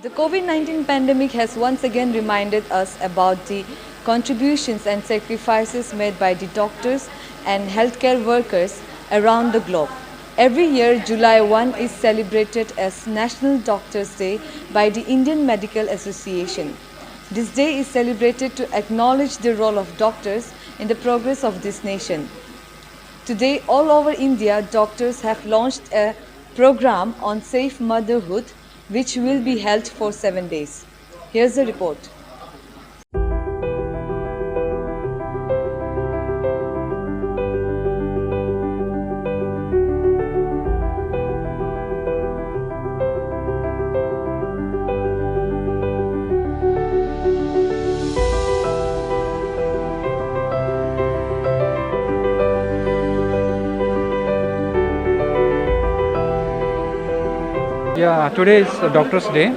The COVID-19 pandemic has once again reminded us about the contributions and sacrifices made by the doctors and healthcare workers around the globe. Every year, July 1 is celebrated as National Doctors' Day by the Indian Medical Association. This day is celebrated to acknowledge the role of doctors in the progress of this nation. Today, all over India, doctors have launched a program on safe motherhood which will be held for 7 days. Here's the report. Yeah, today is Doctors' Day.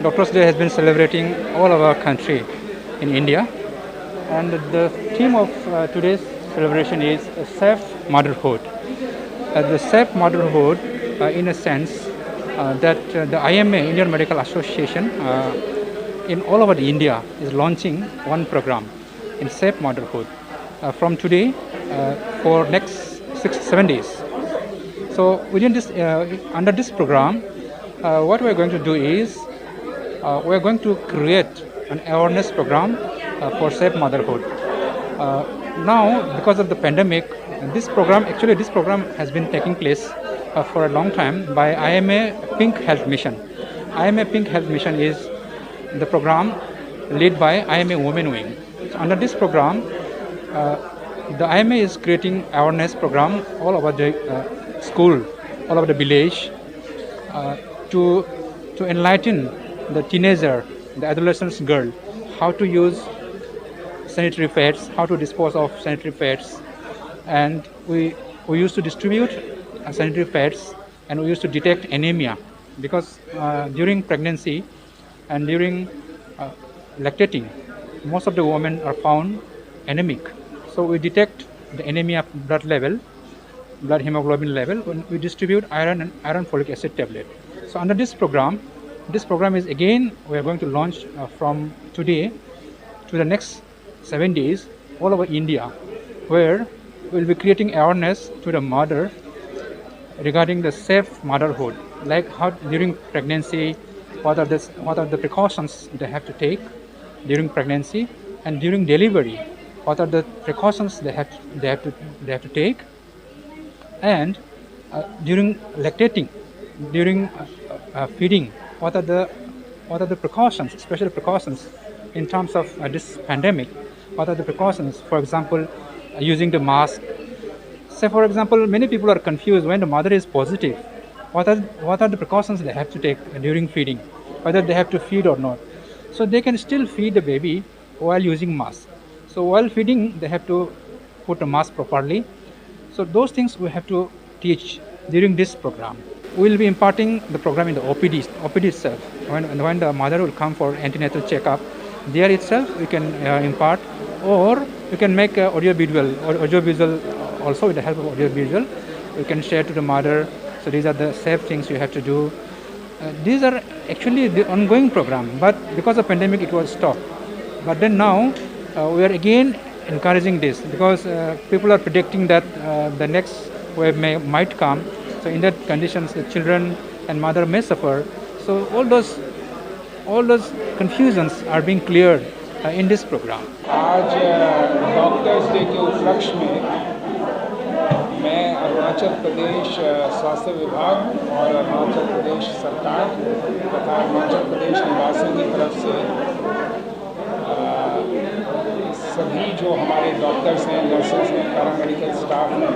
Doctors' Day has been celebrating all over our country in India, and the theme of today's celebration is safe motherhood. The safe motherhood, in a sense, that the IMA, Indian Medical Association, in all over India is launching one program in safe motherhood from today for next 7 days. So within this, under this program, what we are going to do is we are going to create an awareness program for safe motherhood. Now, because of the pandemic, this program has been taking place for a long time by IMA Pink Health Mission. IMA Pink Health Mission is the program led by IMA Women Wing. So under this program, the IMA is creating awareness program all over the school, all over the village, to enlighten the teenager, the adolescent girl, how to use sanitary pads, how to dispose of sanitary pads, and we used to distribute sanitary pads, and we used to detect anemia because during pregnancy and during lactating, most of the women are found anemic. So we detect the anemia blood hemoglobin level when we distribute iron and iron folic acid tablet. So under this program is again we are going to launch from today to the next 7 days all over India, where we will be creating awareness to the mother regarding the safe motherhood, like how during pregnancy, what are the precautions they have to take during pregnancy, and during delivery, what are the precautions they have to take, and during lactating, during feeding, what are the precautions, special precautions in terms of this pandemic? What are the precautions? For example, using the mask. Say, for example, many people are confused when the mother is positive. What are the precautions they have to take during feeding? Whether they have to feed or not. So they can still feed the baby while using mask. So while feeding, they have to put a mask properly. So those things we have to teach during this program. We will be imparting the program in the OPD itself. When the mother will come for antenatal checkup, there itself we can impart, or we can make audiovisual also with the help of audiovisual. We can share to the mother. So these are the safe things you have to do. These are actually the ongoing program, but because of pandemic it was stopped. But then now we are again encouraging this because people are predicting that the next wave might come. So in that conditions, the children and mother may suffer. So all those confusions are being cleared in this program. आज doctors day के उपलक्ष्य में मैं अरुणाचल प्रदेश स्वास्थ्य विभाग और अरुणाचल प्रदेश सरकार तथा अरुणाचल प्रदेश निवासियों की तरफ से सभी जो हमारे डॉक्टर्स हैं, नर्सेस हैं, पैरामेडिकल स्टाफ हैं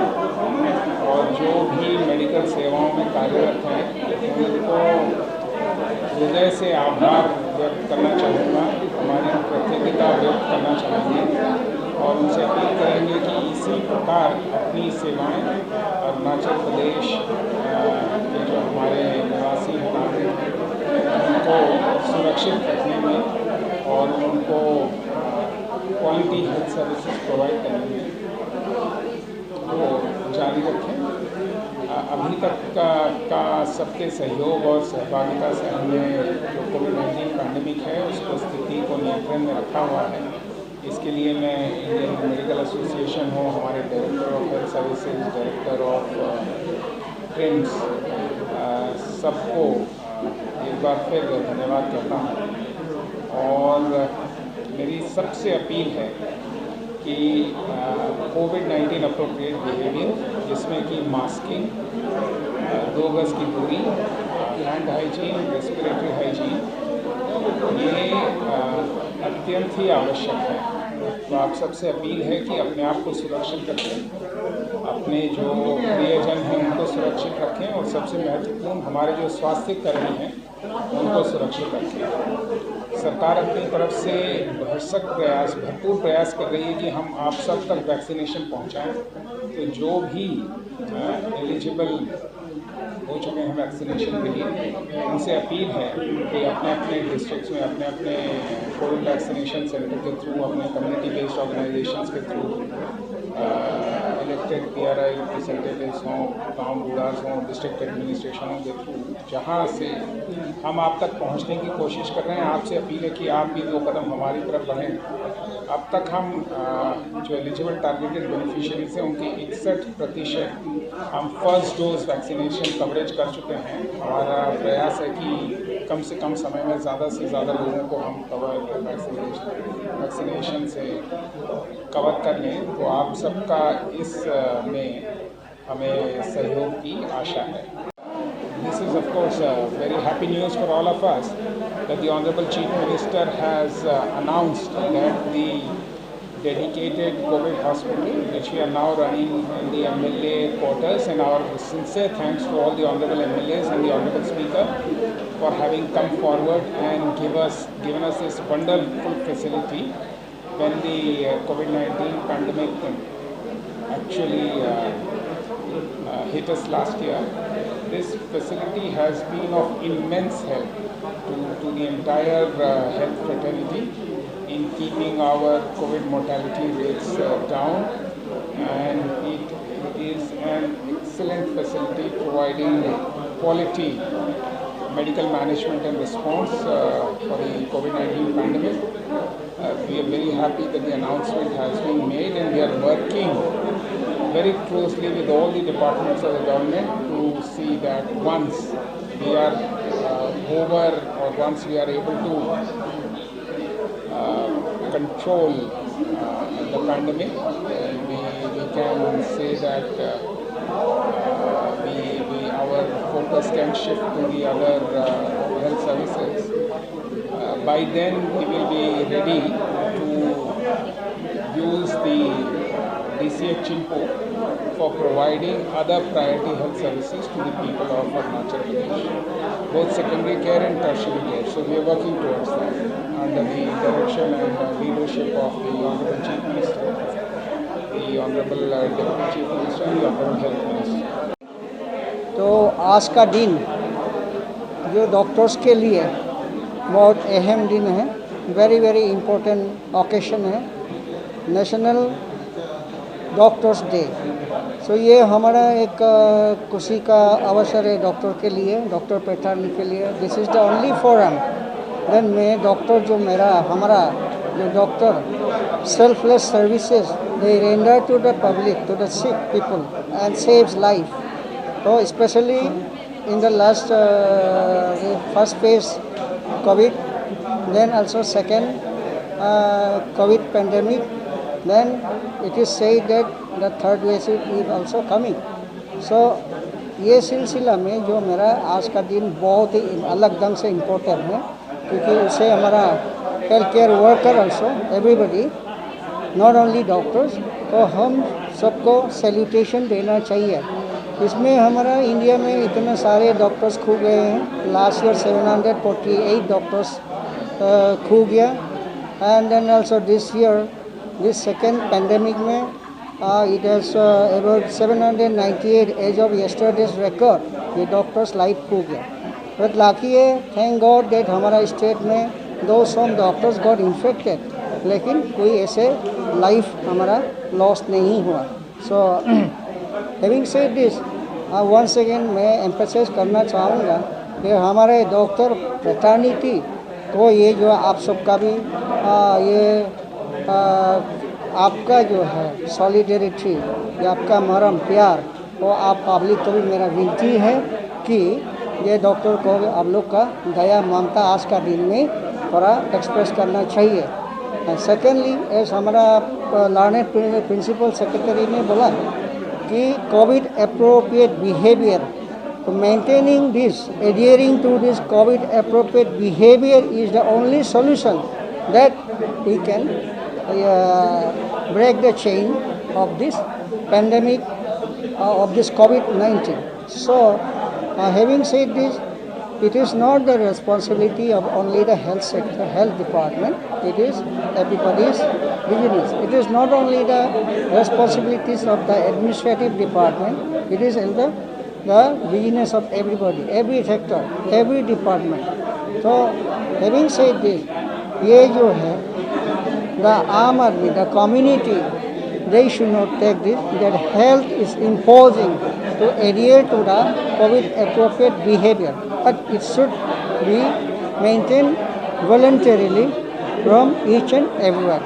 और जो भी मेडिकल सेवाओं में कार्यरत हैं, उनको हृदय से आभार व्यक्त करना चाहूँगा, हमारी कृतज्ञता व्यक्त करना चाहेंगे और उनसे अपील करेंगे कि इसी प्रकार अपनी सेवाएं अरुणाचल प्रदेश के जो हमारे निवासी हैं उनको सुरक्षित रखने में और उनको क्वालिटी हेल्थ सर्विसेज प्रोवाइड करने में वो जारी रखें। अभी तक का सबके सहयोग और सहभागिता से हमने जो कोविड ठीक है, उसको स्थिति को नियंत्रण में रखा हुआ है। इसके लिए मैं इंडियन मेडिकल एसोसिएशन हो, हमारे director of health services, director of TRIMS, सबको एक बार फिर धन्यवाद करता हूँ। और मेरी सबसे अपील है कि कोविड-19 अप्रोप्रिएट बिहेवियर, जिसमें कि मास्किंग, 2 गज की दूरी, हैंड हाइजीन, रेस्पिरेटरी हाइजीन, ये अत्यंत ही आवश्यक है। तो आप सबसे अपील है कि अपने आप को सुरक्षित रखें, अपने जो प्रियजन हैं उनको सुरक्षित रखें, और सबसे महत्वपूर्ण हमारे जो स्वास्थ्य कर्मी हैं उनको सुरक्षित रखें। सरकार अपनी तरफ से भरपूर प्रयास कर रही है कि हम आप सब तक वैक्सीनेशन पहुंचाएं। तो जो भी एलिजिबल हो चुके हैं वैक्सीनेशन के लिए, उनसे अपील है कि अपने अपने डिस्ट्रिक्ट्स में अपने अपने कोविड वैक्सीनेशन सेंटर के थ्रू, अपने कम्युनिटी बेस्ड ऑर्गेनाइजेशंस के थ्रू, इलेक्टेड PRI रिप्रेजेंटेटिव्स हों, गाँव बूढ़ास हों, डिस्ट्रिक्ट एडमिनिस्ट्रेशनों के थ्रू, जहाँ से हम आप तक पहुँचने की कोशिश कर रहे हैं। आपसे अपील है कि आप भी 2 कदम हमारी तरफ बढ़ें। अब तक हम जो एलिजिबल टारगेटेड बेनिफिशियरीज हैं उनकी 61% हम फर्स्ट डोज वैक्सीनेशन कवरेज कर चुके हैं। हमारा प्रयास है कि कम से कम समय में ज़्यादा से ज़्यादा लोगों को हम वैक्सीनेशन से कवर कर लें। तो आप सबका इस में हमें सहयोग की आशा है। This is of course very happy news for all of us that the Honorable Chief Minister has announced that the dedicated COVID hospital, which we are now running in the MLA quarters, and our sincere thanks to all the Honorable MLAs and the Honorable Speaker for having come forward and given us this wonderful facility when the COVID-19 pandemic actually hit us last year. This facility has been of immense help to the entire health fraternity in keeping our COVID mortality rates down, and it is an excellent facility providing quality medical management and response for the COVID-19 pandemic. We are very happy that the announcement has been made, and we are working very closely with all the departments of the government to see that once we are over, or once we are able to control the pandemic, we can say that our focus can shift to the other health services. By then we will be ready to use the DCH Chimpo for providing other priority health services to the people of Arunachal Pradesh, both secondary care and tertiary care. So we are working towards that under the direction and leadership of the Honorable Chief Minister, the Honorable Deputy Chief Minister, and the Honorable Health Minister. तो आज का दिन जो doctors के लिए बहुत अहम दिन है, वेरी वेरी इम्पोर्टेंट ओकेशन है, नेशनल डॉक्टर्स डे। सो ये हमारा एक खुशी का अवसर है डॉक्टर के लिए, डॉक्टर पैथर्नी के लिए। This is the only forum then में डॉक्टर जो हमारा जो doctor selfless services they render to the public, to the sick people and saves life. तो specially in the last first phase COVID, then also second COVID pandemic, then it is said that the third wave is also coming. So ये सिलसिला में जो मेरा आज का दिन बहुत ही अलग ढंग से इम्पोर्टेंट है, क्योंकि उसे हमारा health care worker also everybody, not only doctors, तो हम सबको सैल्यूटेशन देना चाहिए। इसमें हमारा इंडिया में इतने सारे डॉक्टर्स खो गए हैं। लास्ट ईयर 748 डॉक्टर्स खो गया, and then also this year this second pandemic में it has about 798 as of yesterday's record ये डॉक्टर्स लाइफ खो गया। बट लाकी है, थैंक गॉड डेट हमारा स्टेट में दो सम डॉक्टर्स गॉट इन्फेक्टेड, लेकिन कोई ऐसे लाइफ हमारा लॉस नहीं हुआ। So having said this, once again मैं एम्फसाइज करना चाहूँगा कि हमारे डॉक्टर फ्रेटर्निटी तो ये जो आप सबका भी आपका जो है सॉलिडेरिटी या आपका मरम प्यार वो आप पब्लिक को भी मेरा विनती है कि ये डॉक्टर को आप लोग का दया ममता आज का दिन में थोड़ा एक्सप्रेस करना चाहिए। सेकेंडली एस हमारा लर्नेड प्रिंसिपल सेक्रेटरी ने बोला कि कोविड अप्रोप्रिएट बिहेवियर, तो maintaining this, adhering to this COVID appropriate behavior is the only solution that we can break the chain of this pandemic of this COVID-19. So having said this, it is not the responsibility of only the health sector, health department. It is everybody's business. It is not only the responsibilities of the administrative department. It is the business of everybody, every sector, every department. So having said this, ये जो है the आम आदमी, the community, they should not take this, that health is imposing to adhere to the COVID appropriate behavior, but it should be maintained voluntarily from each and everyone.